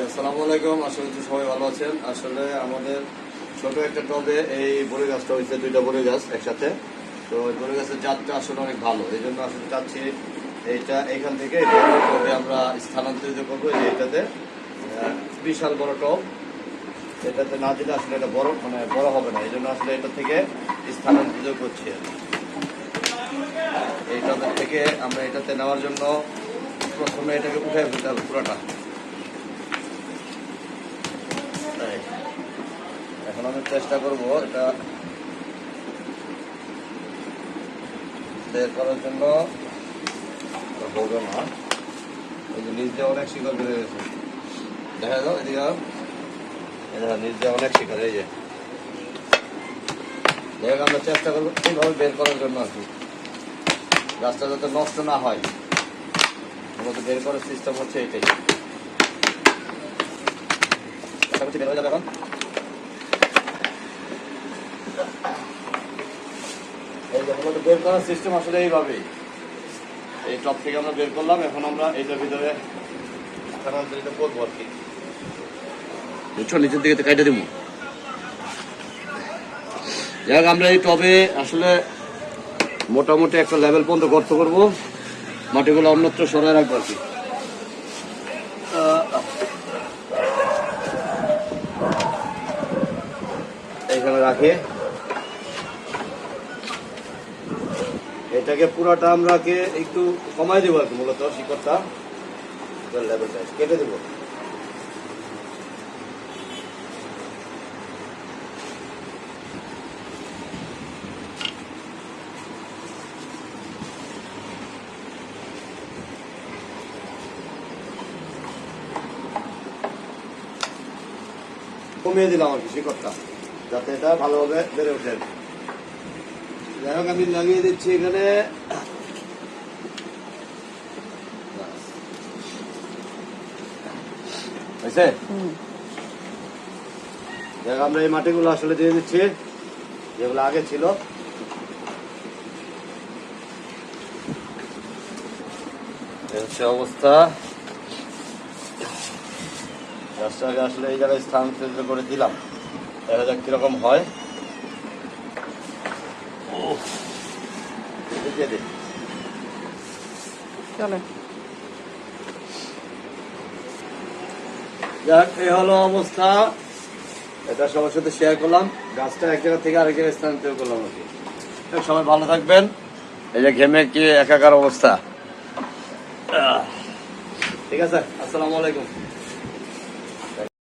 আসসালামু আলাইকুম, আশা করছি সবাই ভালো আছেন। আসলে আমাদের ছোট একটা টবে এই বড়ি গাছটা হয়েছে, দুইটা বড়ি গাছ একসাথে। তো ওই বড়ি গাছের জাতটা আসলে অনেক ভালো, এই জন্য আসলে চাচ্ছি এইটা এখান থেকে বড় টবে আমরা স্থানান্তরিত করবো। এটাতে বিশাল বড় টব, এটাতে না দিলে আসলে এটা বড় বড় হবে না, এই জন্য আসলে এটা থেকে স্থানান্তরিত করছি। এই টবের থেকে আমরা এটাতে নেওয়ার জন্য প্রথমে এটাকে উঠে ফেলতে হবে পুরোটা। এখন আমি চেষ্টা করবো এটা বের করার জন্য, হবে না। এই যে নিচ দিয়ে অনেক শিকড় বেড়ে গেছে, দেখা যাও এদিকে নিচ দিয়ে অনেক শিকড়। এই যে দেখ, আমরা চেষ্টা করবো এইভাবে বের করার জন্য আর কি, গাছটা যাতে নষ্ট না হয়। মূলত বের করার সিস্টেম হচ্ছে এটাই। বের হয়ে যাবে এখন। বের করার সিস্টেম আসলে এইভাবেই, এই টপ থেকে আমরা বের করলাম। এখন আমরা এইটার ভিতরে স্থানান্তরিত করবো আর কি। নিচের দিকে কেটে দিব। যাক, আমরা এই টবে আসলে মোটামুটি একটা লেভেল পর্যন্ত গর্ত করবো, মাটিগুলো অন্যত্র সরাই রাখবো আর কি। এইখানে রাখে এটাকে পুরাটা আমরা একটু কমাই দেবো আর কি, মূলত শিকড়টা লেভেলটা কেটে দেবো। কমিয়ে দিলাম আর কি শিকড়টা, যাতে এটা ভালোভাবে বেড়ে ওঠে। যাই হোক, আমি লাগিয়ে দিচ্ছি এখানে। দেখ, আমরা এই মাটিগুলো আসলে দিয়ে দিচ্ছি যেগুলো আগে ছিল। হচ্ছে অবস্থা, গাছটাকে আসলে এই জায়গায় স্থানান্তরিত করে দিলাম। দেখা যাক কিরকম হয়। যাক, এই হলো অবস্থা। এটা সবার সাথে শেয়ার করলাম। গাছটা এক জায়গা থেকে আরেক জায়গায় স্থানান্তরিত করলাম আর কি। সবাই ভালো থাকবেন। এই যে ঘেমে কি একাকার অবস্থা। ঠিক আছে, আসসালামু আলাইকুম।